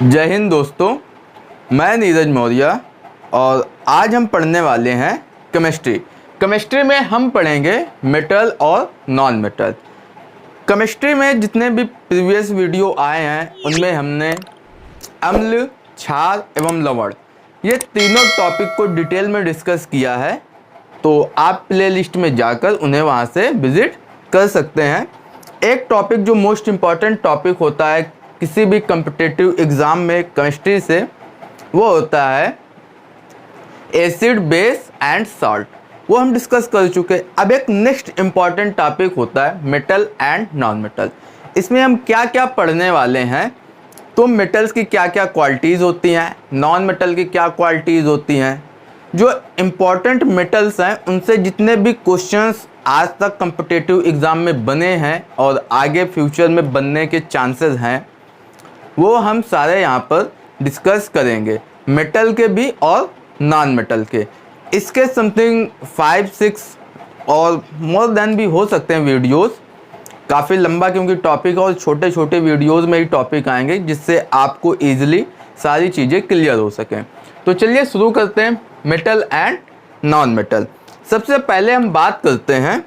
जय हिंद दोस्तों, मैं नीरज मौर्य और आज हम पढ़ने वाले हैं केमिस्ट्री। केमिस्ट्री में हम पढ़ेंगे मेटल और नॉन मेटल। केमिस्ट्री में जितने भी प्रीवियस वीडियो आए हैं उनमें हमने अम्ल, क्षार एवं लवण ये तीनों टॉपिक को डिटेल में डिस्कस किया है, तो आप प्लेलिस्ट में जाकर उन्हें वहां से विजिट कर सकते हैं। एक टॉपिक जो मोस्ट इम्पॉर्टेंट टॉपिक होता है किसी भी कॉम्पिटिटिव एग्ज़ाम में केमिस्ट्री से, वो होता है एसिड, बेस एंड सॉल्ट। वो हम डिस्कस कर चुके। अब एक नेक्स्ट इम्पॉर्टेंट टॉपिक होता है मेटल एंड नॉन मेटल। इसमें हम क्या क्या पढ़ने वाले हैं, तो मेटल्स की क्या क्या क्वालिटीज़ होती हैं, नॉन मेटल की क्या क्वालिटीज़ होती हैं, जो इम्पॉर्टेंट मेटल्स हैं उनसे जितने भी क्वेश्चंस आज तक कॉम्पिटिटिव एग्ज़ाम में बने हैं और आगे फ्यूचर में बनने के चांसेस हैं, वो हम सारे यहाँ पर डिस्कस करेंगे, मेटल के भी और नॉन मेटल के। इसके समथिंग 5-6 और मोर देन भी हो सकते हैं वीडियोस, काफ़ी लंबा क्योंकि टॉपिक और छोटे छोटे वीडियोस में ही टॉपिक आएंगे जिससे आपको ईजिली सारी चीज़ें क्लियर हो सकें। तो चलिए शुरू करते हैं मेटल एंड नॉन मेटल। सबसे पहले हम बात करते हैं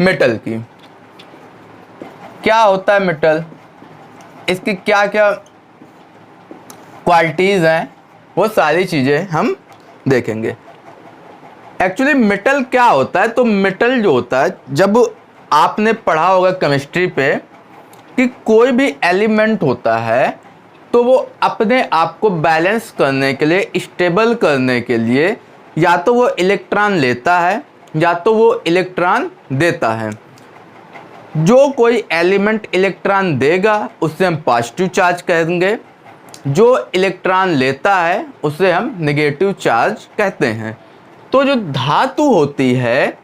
मेटल की। क्या होता है मेटल, इसकी क्या क्या क्वालिटीज़ हैं, वो सारी चीज़ें हम देखेंगे। एक्चुअली मेटल क्या होता है, तो मेटल जो होता है, जब आपने पढ़ा होगा केमिस्ट्री पे कि कोई भी एलिमेंट होता है तो वो अपने आप को बैलेंस करने के लिए, स्टेबल करने के लिए या तो वो इलेक्ट्रॉन लेता है या तो वो इलेक्ट्रॉन देता है। जो कोई एलिमेंट इलेक्ट्रॉन देगा उसे हम पॉजिटिव चार्ज कहेंगे, जो इलेक्ट्रॉन लेता है उसे हम नेगेटिव चार्ज कहते हैं। तो जो धातु होती है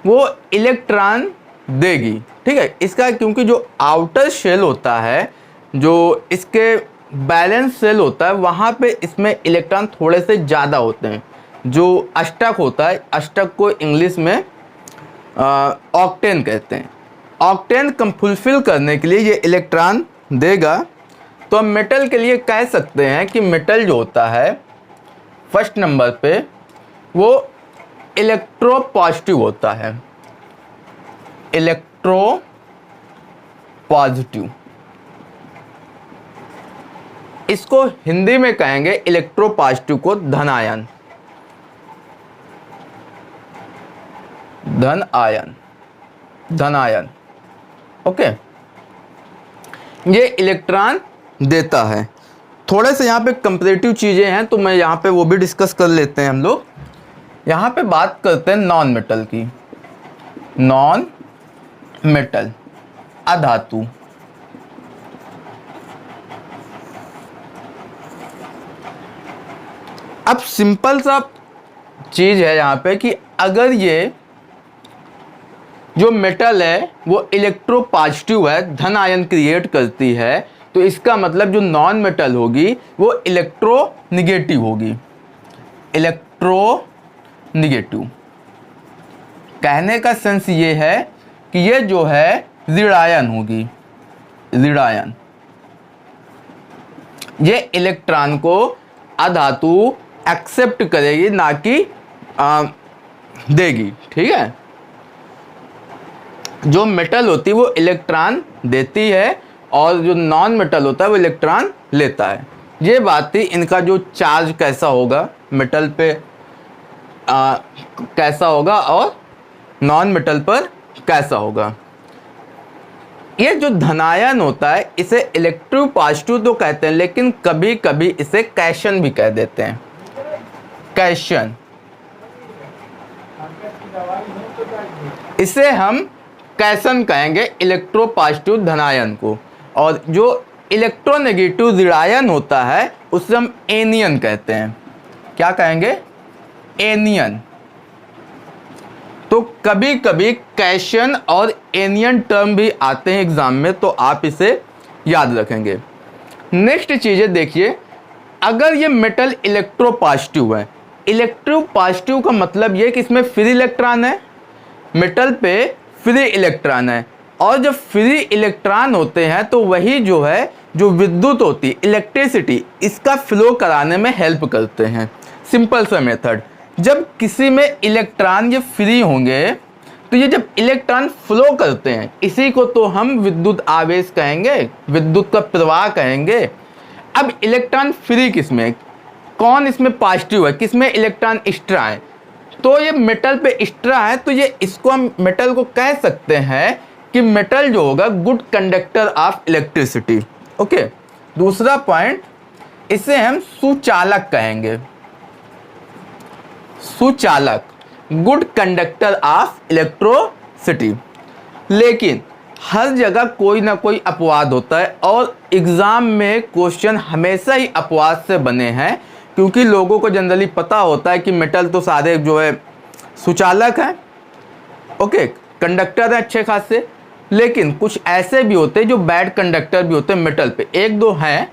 वो इलेक्ट्रॉन देगी, ठीक है। इसका क्योंकि जो आउटर शेल होता है, जो इसके बैलेंस शेल होता है, वहाँ पे इसमें इलेक्ट्रॉन थोड़े से ज़्यादा होते हैं। जो अष्टक होता है, अष्टक को इंग्लिश में ऑक्टेन कहते हैं। ऑक्टेन कम फुलफिल करने के लिए ये इलेक्ट्रॉन देगा। तो हम मेटल के लिए कह सकते हैं कि मेटल जो होता है फर्स्ट नंबर पे वो इलेक्ट्रो पॉजिटिव होता है, इलेक्ट्रो पॉजिटिव। इसको हिंदी में कहेंगे इलेक्ट्रो पॉजिटिव को धनायन, धन आयन, धनायन। ओके, ये इलेक्ट्रॉन देता है। थोड़े से यहाँ पे कंपैरेटिव चीज़ें हैं तो मैं यहाँ पे वो भी डिस्कस कर लेते हैं हम लोग। यहाँ पे बात करते हैं नॉन मेटल की। नॉन मेटल, अधातु। अब सिंपल सा चीज़ है यहाँ पे कि अगर ये जो मेटल है वो इलेक्ट्रो पॉजिटिव है, धन आयन क्रिएट करती है, तो इसका मतलब जो नॉन मेटल होगी वो इलेक्ट्रो निगेटिव होगी, इलेक्ट्रो निगेटिव। कहने का सेंस ये है कि ये जो है ऋणायन होगी, ऋणायन। ये इलेक्ट्रॉन को अधातु एक्सेप्ट करेगी, ना कि देगी, ठीक है। जो मेटल होती है वो इलेक्ट्रॉन देती है और जो नॉन मेटल होता है वो इलेक्ट्रॉन लेता है। ये बात थी। इनका जो चार्ज कैसा होगा मेटल पे कैसा होगा और नॉन मेटल पर कैसा होगा। ये जो धनायन होता है इसे इलेक्ट्रो पॉजिटिव तो कहते हैं, लेकिन कभी कभी इसे कैशन भी कह देते हैं, कैशन। इसे हम कैशन कहेंगे इलेक्ट्रो पॉजिटिव धनायन को। और जो इलेक्ट्रोनेगेटिव ऋणायन होता है उसे हम एनियन कहते हैं। क्या कहेंगे? एनियन। तो कभी कभी कैशन और एनियन टर्म भी आते हैं एग्जाम में, तो आप इसे याद रखेंगे। नेक्स्ट चीजें देखिए, अगर ये मेटल इलेक्ट्रो पॉजिटिव है, इलेक्ट्रो पॉजिटिव का मतलब ये कि इसमें फ्री इलेक्ट्रॉन है, मेटल पे फ्री इलेक्ट्रॉन है, और जब फ्री इलेक्ट्रॉन होते हैं तो वही जो है जो विद्युत होती है, इलेक्ट्रिसिटी, इसका फ्लो कराने में हेल्प करते हैं। सिंपल सा मेथड, जब किसी में इलेक्ट्रॉन ये फ्री होंगे तो ये जब इलेक्ट्रॉन फ्लो करते हैं, इसी को तो हम विद्युत आवेश कहेंगे, विद्युत का प्रवाह कहेंगे। अब इलेक्ट्रॉन फ्री किस में, कौन इसमें पॉजिटिव है, किस में इलेक्ट्रॉन एक्स्ट्रा है, तो ये मेटल पे एक्स्ट्रा है, तो ये इसको हम मेटल को कह सकते हैं कि मेटल जो होगा good conductor of electricity. Okay, दूसरा पॉइंट, इसे हम सुचालक कहेंगे, सुचालक, गुड कंडक्टर ऑफ इलेक्ट्रिसिटी। लेकिन हर जगह कोई ना कोई अपवाद होता है और एग्जाम में क्वेश्चन हमेशा ही अपवाद से बने हैं, क्योंकि लोगों को जनरली पता होता है कि मेटल तो सारे जो है सुचालक हैं, ओके, कंडक्टर हैं अच्छे खासे, लेकिन कुछ ऐसे भी होते हैं जो बैड कंडक्टर भी होते हैं मेटल पे, एक दो हैं।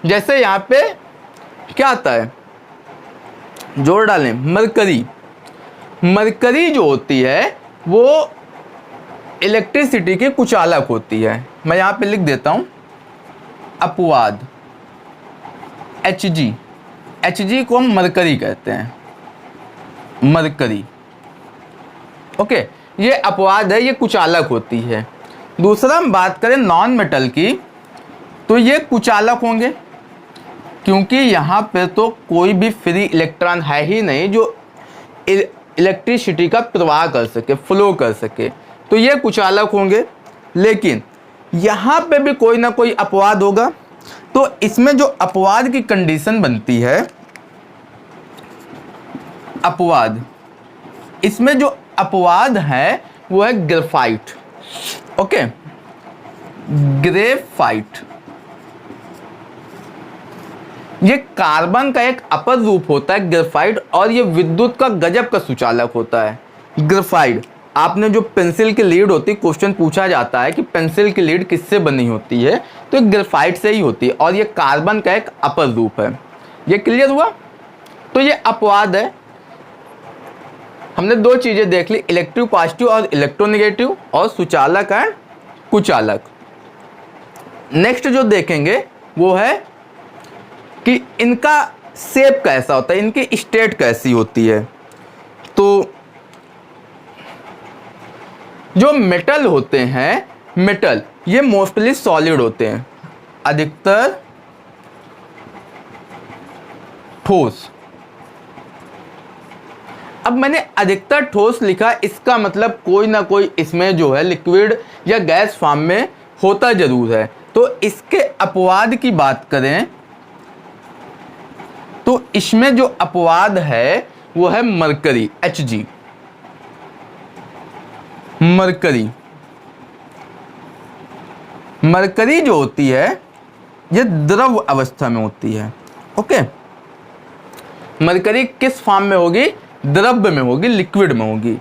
जैसे यहाँ पे क्या आता है, जोड़ डालें, मरकरी। मरकरी जो होती है वो इलेक्ट्रिसिटी की कुचालक होती है। मैं यहाँ पे लिख देता हूँ अपवाद, Hg, Hg को हम मरकरी कहते हैं, मरकरी। ओके, ये अपवाद है, ये कुचालक होती है। दूसरा हम बात करें नॉन मेटल की, तो ये कुचालक होंगे, क्योंकि यहाँ पे तो कोई भी फ्री इलेक्ट्रॉन है ही नहीं जो इलेक्ट्रिसिटी का प्रवाह कर सके, फ्लो कर सके, तो ये कुचालक होंगे। लेकिन यहाँ पे भी कोई ना कोई अपवाद होगा, तो इसमें जो अपवाद की कंडीशन बनती है, अपवाद, इसमें जो अपवाद है वो है ग्रेफाइट। ओके, ग्रेफाइट, ये कार्बन का एक अपर रूप होता है ग्रेफाइट, और ये विद्युत का गजब का सुचालक होता है ग्रेफाइट। आपने जो पेंसिल की लीड होती है, क्वेश्चन पूछा जाता है कि पेंसिल की लीड किससे बनी होती है, तो ये ग्रेफाइट से ही होती है, और ये कार्बन का एक अपर रूप है। ये क्लियर हुआ? तो ये अपवाद है। हमने दो चीजें देख ली, इलेक्ट्रो पॉजिटिव और इलेक्ट्रोनेगेटिव, और सुचालक एंड कुचालक। नेक्स्ट जो देखेंगे वो है कि इनका शेप कैसा होता है, इनकी स्टेट कैसी होती है। तो जो मेटल होते हैं, मेटल ये मोस्टली सॉलिड होते हैं, अधिकतर ठोस। अब मैंने अधिकतर ठोस लिखा, इसका मतलब कोई ना कोई इसमें जो है लिक्विड या गैस फॉर्म में होता जरूर है। तो इसके अपवाद की बात करें तो इसमें जो अपवाद है वो है मरकरी, Hg, मरकरी। मरकरी जो होती है ये द्रव अवस्था में होती है। ओके, मरकरी किस फॉर्म में होगी, द्रव्य में होगी, लिक्विड में होगी।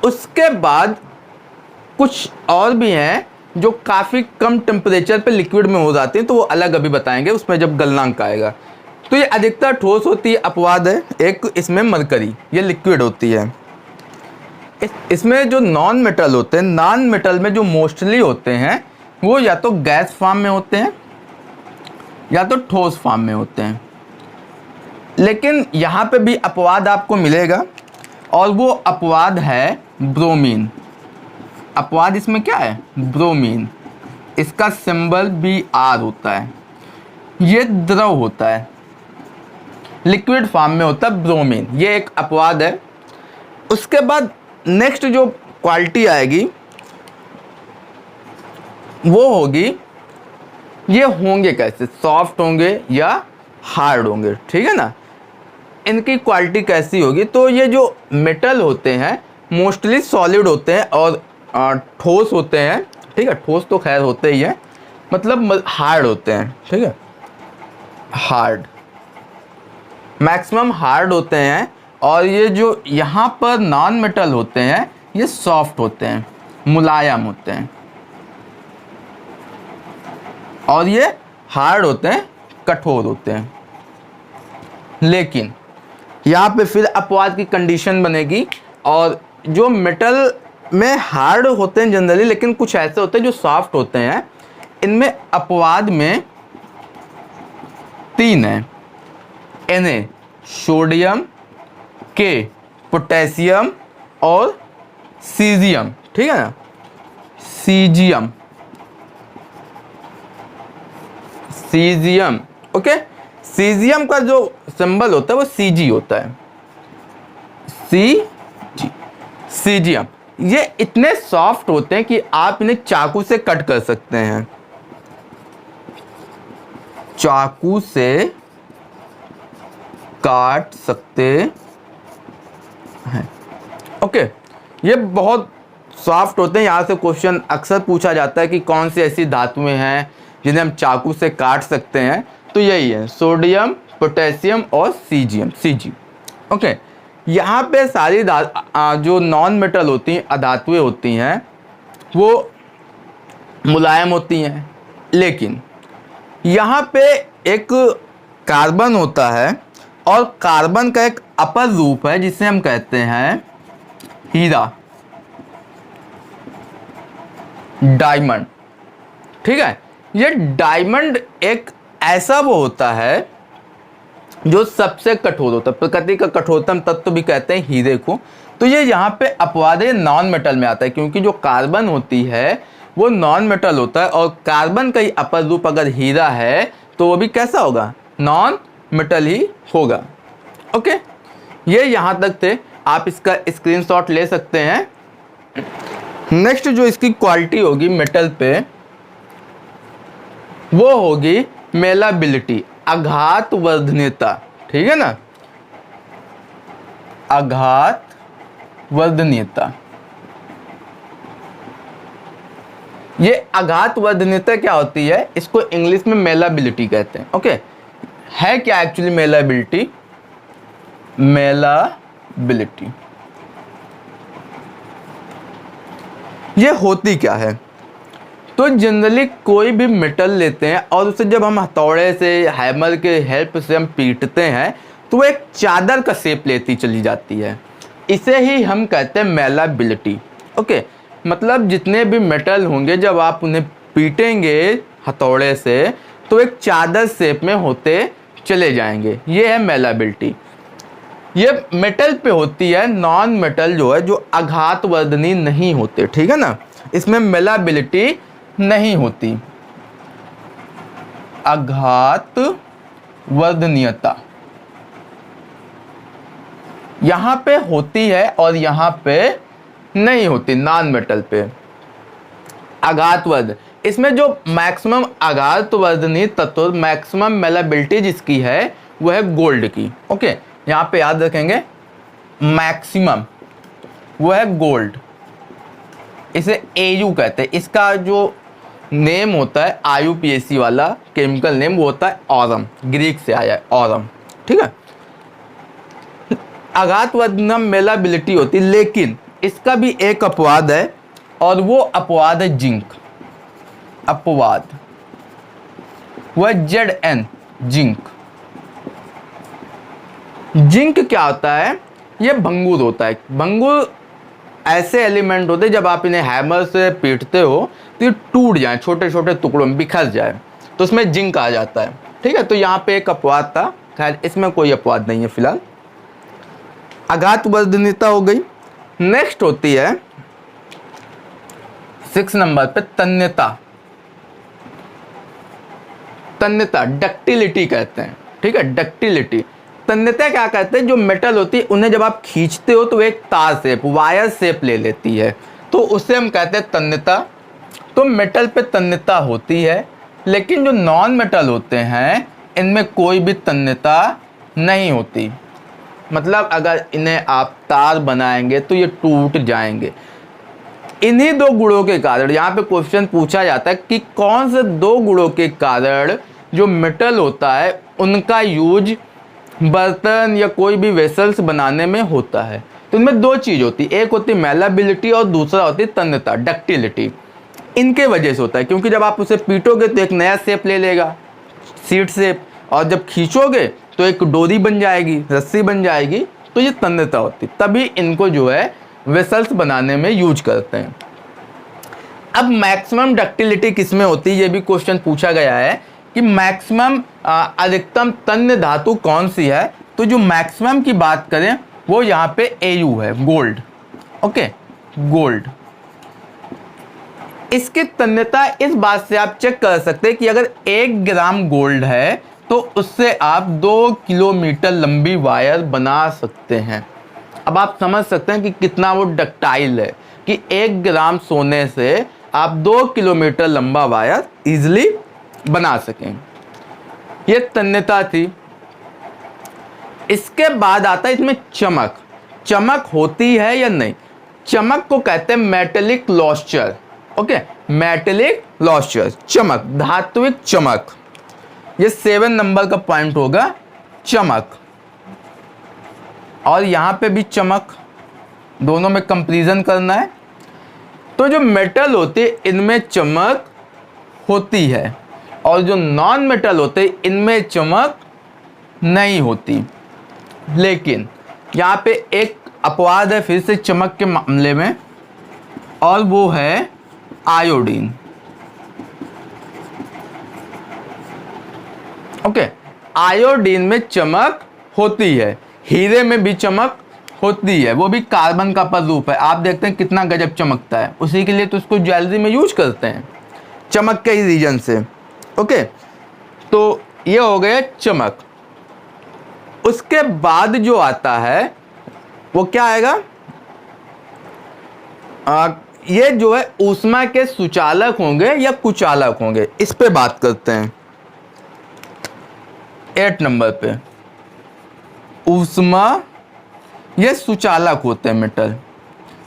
उसके बाद कुछ और भी हैं जो काफ़ी कम टेम्परेचर पे लिक्विड में हो जाती हैं, तो वो अलग अभी बताएंगे उसमें जब गलनांक आएगा। तो ये अधिकतर ठोस होती है, अपवाद है एक इसमें मरकरी, ये लिक्विड होती है। इसमें जो नॉन मेटल होते हैं, नॉन मेटल में जो मोस्टली होते हैं वो या तो गैस फॉर्म में होते हैं या तो ठोस फॉर्म में होते हैं। लेकिन यहाँ पे भी अपवाद आपको मिलेगा, और वो अपवाद है ब्रोमीन। अपवाद इसमें क्या है, ब्रोमीन। इसका सिंबल Br होता है, ये द्रव होता है, लिक्विड फॉर्म में होता है ब्रोमीन, ये एक अपवाद है। उसके बाद नेक्स्ट जो क्वालिटी आएगी वो होगी, ये होंगे कैसे, सॉफ्ट होंगे या हार्ड होंगे, ठीक है ना। इनकी क्वालिटी कैसी होगी, तो ये जो मेटल होते हैं मोस्टली सॉलिड होते हैं और ठोस होते हैं, ठीक है, ठोस तो खैर होते ही हैं, मतलब हार्ड होते हैं, ठीक है, हार्ड, मैक्सिमम हार्ड होते हैं। और ये जो यहाँ पर नॉन मेटल होते हैं ये सॉफ्ट होते हैं, मुलायम होते हैं, और ये हार्ड होते हैं, कठोर होते हैं। लेकिन यहाँ पे फिर अपवाद की कंडीशन बनेगी, और जो मेटल में हार्ड होते हैं जनरली, लेकिन कुछ ऐसे होते हैं जो सॉफ्ट होते हैं, इनमें अपवाद में 3 है। Na सोडियम, K पोटेशियम और सीजियम, ठीक है ना, सीजियम, सीजियम, ओके। सीजियम का जो सिंबल होता है वो Cg होता है, Cg, सीजियम। ये इतने सॉफ्ट होते हैं कि आप इन्हें चाकू से कट कर सकते हैं, चाकू से काट सकते हैं, ओके। ये बहुत सॉफ्ट होते हैं। यहाँ से क्वेश्चन अक्सर पूछा जाता है कि कौन सी ऐसी धातुएं हैं जिन्हें हम चाकू से काट सकते हैं, तो यही है सोडियम, पोटेशियम और सीजियम, Cg, ओके। यहाँ पे सारी जो नॉन मेटल होती हैं, अधातुएं होती हैं, वो मुलायम होती हैं, लेकिन यहाँ पे एक कार्बन होता है और कार्बन का एक अपर रूप है जिसे हम कहते हैं हीरा, डायमंड, ठीक है। ये डायमंड एक ऐसा वो होता है जो सबसे कठोर होता है, प्रकृति का कठोरतम तत्व भी कहते हैं हीरे को। तो ये यहाँ पे अपवाद है, नॉन मेटल में आता है, क्योंकि जो कार्बन होती है वो नॉन मेटल होता है और कार्बन का ही अपर रूप अगर हीरा है तो वो भी कैसा होगा, नॉन मेटल ही होगा, ओके। ये यहाँ तक थे, आप इसका स्क्रीनशॉट ले सकते हैं। नेक्स्ट जो इसकी क्वालिटी होगी मेटल पे वो होगी मेलाबिलिटी, आघात वर्धनीयता, ठीक है ना, आघात वर्धनीयता। ये आघात वर्धनीयता क्या होती है, इसको इंग्लिश में मेलाबिलिटी कहते हैं, ओके। है क्या एक्चुअली मेलाबिलिटी, मेलाबिलिटी ये होती क्या है, तो जनरली कोई भी मेटल लेते हैं और उसे जब हम हथौड़े से, हैमर के हेल्प से हम पीटते हैं तो वो एक चादर का शेप लेती चली जाती है, इसे ही हम कहते हैं मेलाबिलिटी, ओके। मतलब जितने भी मेटल होंगे जब आप उन्हें पीटेंगे हथौड़े से तो एक चादर शेप में होते चले जाएंगे, ये है मेलाबिलिटी। ये मेटल पे होती है, नॉन मेटल जो है जो आघात वर्धनी नहीं होते, ठीक है ना, इसमें मेलाबिलिटी नहीं होती, आघात वर्धनीयता यहां पे होती है और यहां पे नहीं होती, नॉन मेटल पे। आघात वर्ध, इसमें जो मैक्सिमम आघात वर्धनी तत्व, मैक्सिमम मेलाबिलिटी जिसकी है वो है गोल्ड की, ओके। यहां पे याद रखेंगे मैक्सिमम वो है गोल्ड, इसे Au कहते हैं। इसका जो नेम होता है IUPAC वाला केमिकल नेम वो होता है ऑरम, ग्रीक से आया है ऑरम, ठीक है। आघात वर्धनम मेलाबिलिटी होती, लेकिन इसका भी एक अपवाद है और वो अपवाद है जिंक, अपवाद वो है Zn, जिंक। जिंक क्या होता है, ये भंगुर होता है। भंगुर ऐसे एलिमेंट होते हैं जब आप इन्हें हैमर से पीटते हो तो ये टूट जाए, छोटे छोटे टुकड़ों में बिखर जाए, तो उसमें जिंक आ जाता है, ठीक है। तो यहाँ पे एक अपवाद था, खैर इसमें कोई अपवाद नहीं है फिलहाल। आघात वर्धनीयता हो गई। नेक्स्ट होती है 6 नंबर पे तन्यता। तन्यता डक्टिलिटी कहते हैं, ठीक है, डक्टिलिटी। तन्यता क्या कहते हैं, जो मेटल होती है उन्हें जब आप खींचते हो तो एक तार शेप, वायर शेप ले लेती है, तो उसे हम कहते हैं तन्यता। तो मेटल पे तन्यता होती है, लेकिन जो नॉन मेटल होते हैं इनमें कोई भी तन्यता नहीं होती। मतलब अगर इन्हें आप तार बनाएंगे तो ये टूट जाएंगे। इन्हीं 2 गुणों के कारण यहाँ पे क्वेश्चन पूछा जाता है कि कौन से 2 गुणों के कारण जो मेटल होता है उनका यूज बर्तन या कोई भी वेसल्स बनाने में होता है। तो इनमें 2 चीज़ होती है, एक होती है मेलाबिलिटी और दूसरा होती है तन्यता, डक्टिलिटी। इनके वजह से होता है क्योंकि जब आप उसे पीटोगे तो एक नया शेप ले लेगा, सीट शेप, और जब खींचोगे तो एक डोरी बन जाएगी, रस्सी बन जाएगी, तो ये तन्यता होती है। तभी इनको जो है वेसल्स बनाने में यूज करते हैं। अब मैक्सिमम डक्टिलिटी किसमें होती है, ये भी क्वेश्चन पूछा गया है कि मैक्सिमम अधिकतम तन्य धातु कौन सी है। तो जो मैक्सिमम की बात करें वो यहाँ पे Au है, गोल्ड। Okay, gold. इसकी तन्यता इस बात से आप चेक कर सकते हैं कि अगर 1 ग्राम गोल्ड है तो उससे आप 2 किलोमीटर लंबी वायर बना सकते हैं। अब आप समझ सकते हैं कि कितना वो डक्टाइल है कि 1 ग्राम सोने से आप 2 किलोमीटर लंबा वायर इजीली बना सकें। ये तन्यता थी। इसके बाद आता है इसमें चमक। चमक होती है या नहीं, चमक को कहते हैं मेटेलिक लॉस्चर। ओके, मेटेलिक लॉस्चर, चमक, धात्विक चमक। ये 7 नंबर का पॉइंट होगा, चमक। और यहां पे भी चमक, दोनों में कंपैरिजन करना है। तो जो मेटल होते हैं इनमें चमक होती है और जो नॉन मेटल होते हैं इनमें चमक नहीं होती। लेकिन यहाँ पे एक अपवाद है फिर से चमक के मामले में, और वो है आयोडीन। ओके, आयोडीन में चमक होती है, हीरे में भी चमक होती है, वो भी कार्बन का प्ररूप है। आप देखते हैं कितना गजब चमकता है, उसी के लिए तो उसको ज्वेलरी में यूज करते हैं, चमक के ही रीजन से। ओके, तो ये हो गया चमक। उसके बाद जो आता है वो क्या आएगा, ये जो है ऊष्मा के सुचालक होंगे या कुचालक होंगे, इस पे बात करते हैं। 8 नंबर पे ऊष्मा, ये सुचालक होते हैं मेटल,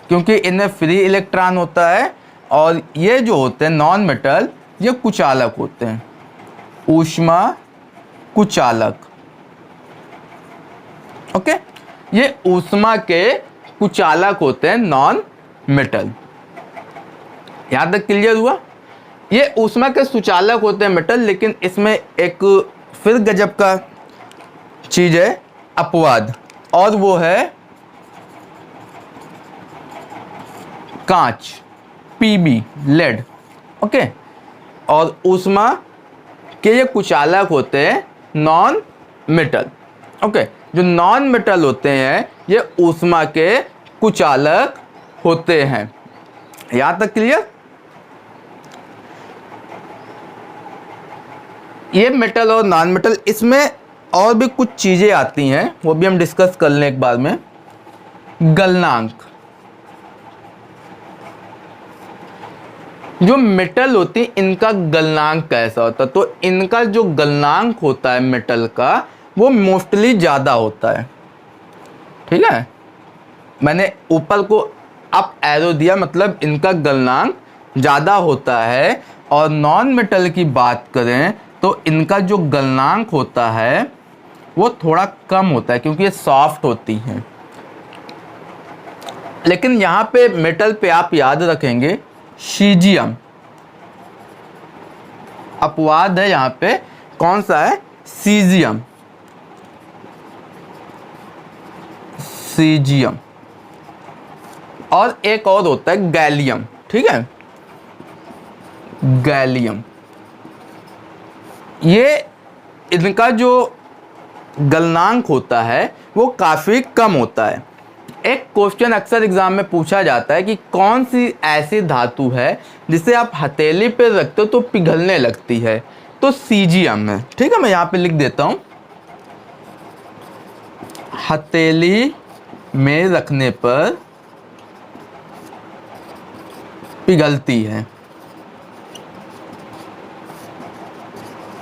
क्योंकि इनमें फ्री इलेक्ट्रॉन होता है, और ये जो होते हैं नॉन मेटल ये कुचालक होते हैं, ऊष्मा कुचालक। ओके, ये ऊष्मा के कुचालक होते हैं नॉन मेटल। यहां तक क्लियर हुआ। ये ऊष्मा के सुचालक होते हैं मेटल, लेकिन इसमें एक फिर गजब का चीज है, अपवाद, और वो है कांच, पीबी, लेड। ओके, और ऊष्मा के ये कुचालक होते हैं नॉन मेटल। ओके, जो नॉन मेटल होते हैं ये ऊष्मा के कुचालक होते हैं। यहां तक क्लियर। ये मेटल और नॉन मेटल, इसमें और भी कुछ चीजें आती हैं, वो भी हम डिस्कस कर लें एक बार में। गलनांक, जो मेटल होती है इनका गलनांक कैसा होता है, तो इनका जो गलनांक होता है मेटल का वो मोस्टली ज़्यादा होता है। ठीक है, मैंने ऊपर को अप एरो दिया, मतलब इनका गलनांक ज़्यादा होता है। और नॉन मेटल की बात करें तो इनका जो गलनांक होता है वो थोड़ा कम होता है, क्योंकि ये सॉफ्ट होती हैं। लेकिन यहाँ पे मेटल पे आप याद रखेंगे सीजियम, अपवाद है यहाँ पे, कौन सा है, सीजियम, सीजियम। और एक और होता है गैलियम। ठीक है, गैलियम, ये इनका जो गलनांक होता है वो काफ़ी कम होता है। एक क्वेश्चन अक्सर एग्जाम में पूछा जाता है कि कौन सी ऐसी धातु है जिसे आप हथेली पे रखते हो तो पिघलने लगती है, तो सीजियम है। ठीक है, मैं यहाँ पे लिख देता हूँ, हथेली में रखने पर पिघलती है।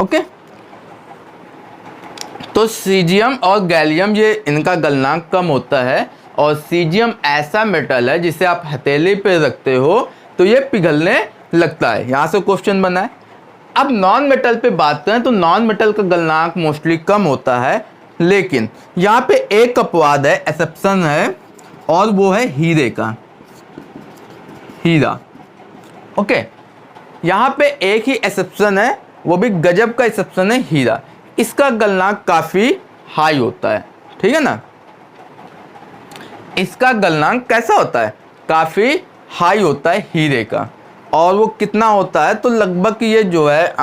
ओके, तो सीजियम और गैलियम ये इनका गलनांक कम होता है, और सीजियम ऐसा मेटल है जिसे आप हथेली पे रखते हो तो ये पिघलने लगता है। यहाँ से क्वेश्चन बना है। अब नॉन मेटल पे बात करें तो नॉन मेटल का गलनांक मोस्टली कम होता है, लेकिन यहाँ पे एक अपवाद है, एक्सेप्शन है, और वो है हीरे का, हीरा। ओके, यहाँ पे एक ही एक्सेप्शन है, वो भी गजब का एक्सेप्शन है, हीरा। इसका गलनांक काफ़ी हाई होता है। ठीक है ना, इसका गलनांक कैसा होता है, काफ़ी हाई होता है हीरे का। और वो कितना होता है, तो लगभग ये जो है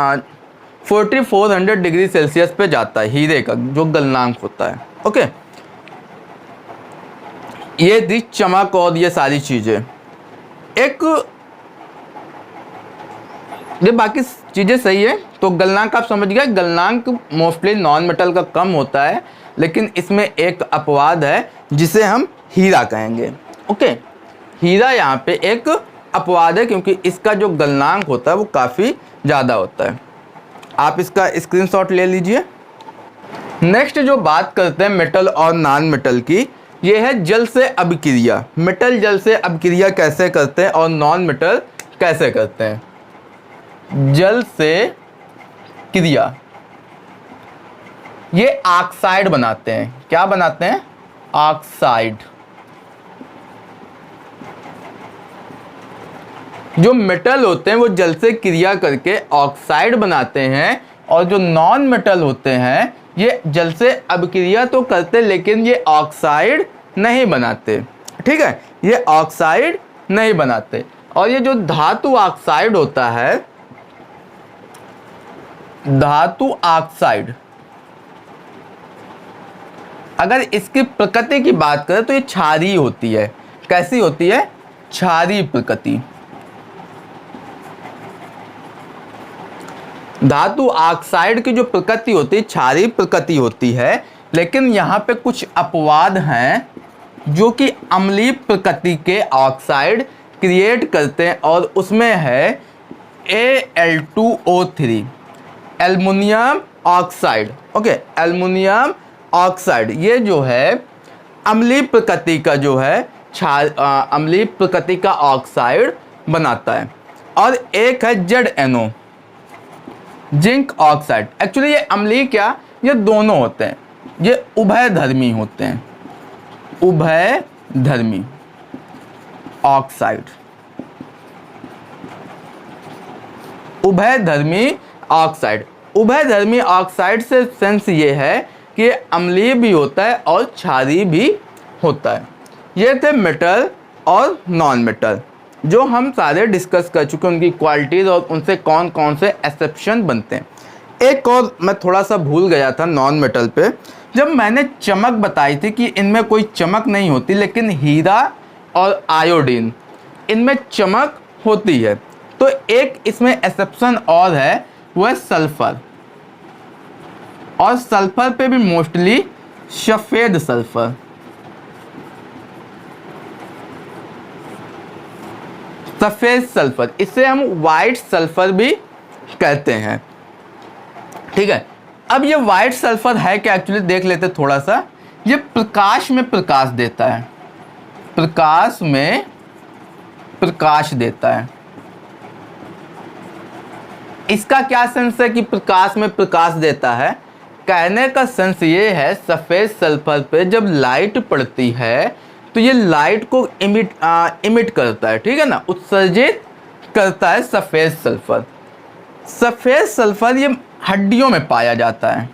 4400 डिग्री सेल्सियस पे जाता है हीरे का जो गलनांक होता है। ओके, ये थी चमक और ये सारी चीज़ें। एक ये बाकी चीज़ें सही है, तो गलनांक आप समझ गए। गलनांक मोस्टली नॉन मेटल का कम होता है, लेकिन इसमें एक अपवाद है जिसे हम हीरा कहेंगे। ओके, हीरा यहाँ पे एक अपवाद है क्योंकि इसका जो गलनांक होता है वो काफ़ी ज़्यादा होता है। आप इसका स्क्रीनशॉट ले लीजिए। नेक्स्ट जो बात करते हैं मेटल और नॉन मेटल की, ये है जल से अभिक्रिया। मेटल जल से अभिक्रिया कैसे करते हैं और नॉन मेटल कैसे करते हैं। जल से क्रिया, ये ऑक्साइड बनाते हैं। क्या बनाते हैं? ऑक्साइड। जो मेटल होते हैं वो जल से क्रिया करके ऑक्साइड बनाते हैं, और जो नॉन मेटल होते हैं ये जल से अभिक्रिया तो करते लेकिन ये ऑक्साइड नहीं बनाते। ठीक है, ये ऑक्साइड नहीं बनाते। और ये जो धातु ऑक्साइड होता है, धातु ऑक्साइड, अगर इसकी प्रकृति की बात करें तो ये क्षारीय होती है। कैसी होती है? क्षारीय प्रकृति। धातु ऑक्साइड की जो प्रकृति होती है क्षारीय प्रकृति होती है, लेकिन यहाँ पे कुछ अपवाद हैं जो कि अम्लीय प्रकृति के ऑक्साइड क्रिएट करते हैं, और उसमें है Al2O3, aluminium oxide. Okay, aluminium oxide ये जो है अम्लीय प्रकृति का जो है अम्लीय प्रकृति का ऑक्साइड बनाता है। और एक है ZnO, जिंक ऑक्साइड। एक्चुअली ये अम्लीय क्या, ये दोनों होते हैं, ये उभयधर्मी होते हैं, उभयधर्मी ऑक्साइड, उभयधर्मी ऑक्साइड। उभयधर्मी ऑक्साइड से सेंस ये है कि ये अम्लीय भी होता है और क्षारीय भी होता है। ये थे मेटल और नॉन मेटल जो हम सारे डिस्कस कर चुके हैं, उनकी क्वालिटीज़ और उनसे कौन कौन से एक्सेप्शन बनते हैं। एक और मैं थोड़ा सा भूल गया था नॉन मेटल पे, जब मैंने चमक बताई थी कि इनमें कोई चमक नहीं होती, लेकिन हीरा और आयोडीन इनमें चमक होती है। तो एक इसमें एक्सेप्शन और है, वो है सल्फर। और सल्फर पे भी मोस्टली सफ़ेद सल्फर, सफ़ेद सल्फर, इसे हम वाइट सल्फर भी कहते हैं। ठीक है, अब ये वाइट सल्फर है क्या, एक्चुअली देख लेते थोड़ा सा। ये प्रकाश में प्रकाश देता है, प्रकाश में प्रकाश देता है। इसका क्या सेंस है कि प्रकाश में प्रकाश देता है? कहने का सेंस ये है, सफ़ेद सल्फर पे जब लाइट पड़ती है तो ये लाइट को इमिट करता है, ठीक है ना, उत्सर्जित करता है सफ़ेद सल्फर। सफ़ेद सल्फर ये हड्डियों में पाया जाता है,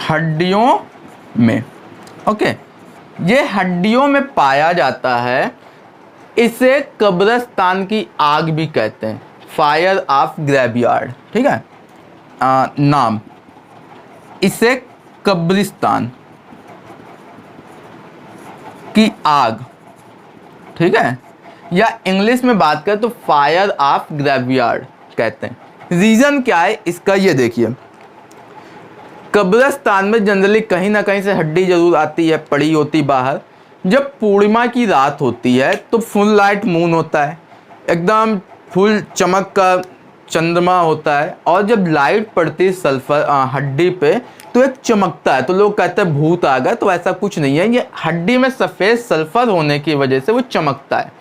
हड्डियों में। ओके, ये हड्डियों में पाया जाता है। इसे कब्रिस्तान की आग भी कहते हैं, फायर ऑफ ग्रेवयार्ड। ठीक है, नाम, इसे कब्रिस्तान की आग, ठीक है, या इंग्लिश में बात करें तो फायर ऑफ ग्रेवयार्ड कहते हैं। रीज़न क्या है इसका, ये देखिए, कब्रिस्तान में जनरली कहीं ना कहीं से हड्डी जरूर आती है, पड़ी होती बाहर। जब पूर्णिमा की रात होती है तो फुल लाइट मून होता है, एकदम फुल चमक का चंद्रमा होता है, और जब लाइट पड़ती है सल्फर हड्डी पे तो एक चमकता है, तो लोग कहते हैं भूत आ गया। तो ऐसा कुछ नहीं है, ये हड्डी में सफ़ेद सल्फर होने की वजह से वो चमकता है।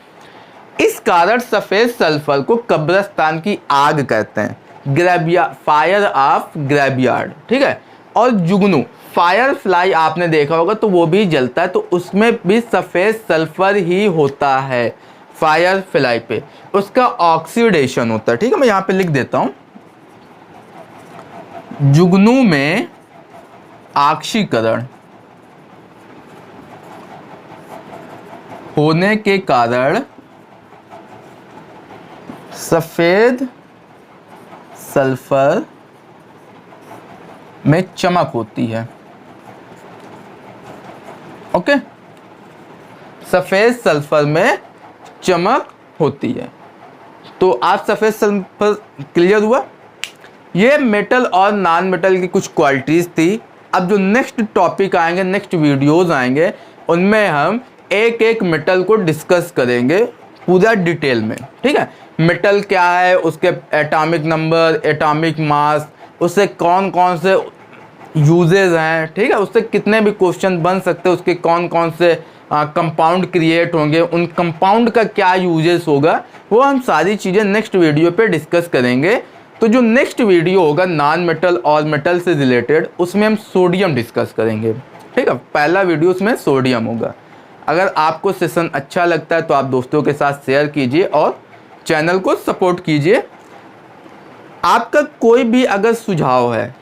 इस कारण सफ़ेद सल्फर को कब्रिस्तान की आग कहते हैं, फायर ऑफ ग्रेवयार्ड। ठीक है, और जुगनू, फायर फ्लाई आपने देखा होगा तो वो भी जलता है, तो उसमें भी सफ़ेद सल्फर ही होता है। फायर फ्लाई पे उसका ऑक्सीडेशन होता है। ठीक है, मैं यहाँ पे लिख देता हूँ, जुगनू में ऑक्सीकरण होने के कारण सफेद सल्फर में चमक होती है। ओके, सफेद सल्फर में चमक होती है। तो आज सफेद सल्फर क्लियर हुआ। ये मेटल और नॉन मेटल की कुछ क्वालिटीज़ थी। अब जो नेक्स्ट टॉपिक आएंगे, नेक्स्ट वीडियोस आएंगे, उनमें हम एक एक मेटल को डिस्कस करेंगे पूरा डिटेल में। ठीक है, मेटल क्या है, उसके एटॉमिक नंबर, एटॉमिक मास, उससे कौन कौन से यूजेस हैं, ठीक है, उससे कितने भी क्वेश्चन बन सकते हैं, उसके कौन कौन से कंपाउंड क्रिएट होंगे, उन कंपाउंड का क्या यूजेस होगा, वो हम सारी चीज़ें नेक्स्ट वीडियो पे डिस्कस करेंगे। तो जो नेक्स्ट वीडियो होगा नॉन मेटल और मेटल से रिलेटेड, उसमें हम सोडियम डिस्कस करेंगे। ठीक है, पहला वीडियो उसमें सोडियम होगा। अगर आपको सेशन अच्छा लगता है तो आप दोस्तों के साथ शेयर कीजिए और चैनल को सपोर्ट कीजिए। आपका कोई भी अगर सुझाव है,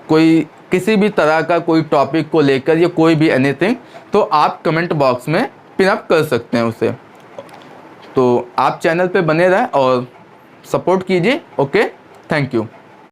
कोई किसी भी तरह का कोई टॉपिक को लेकर या कोई भी एनीथिंग, तो आप कमेंट बॉक्स में पिन अप कर सकते हैं उसे। तो आप चैनल पे बने रहें और सपोर्ट कीजिए। Okay, thank you.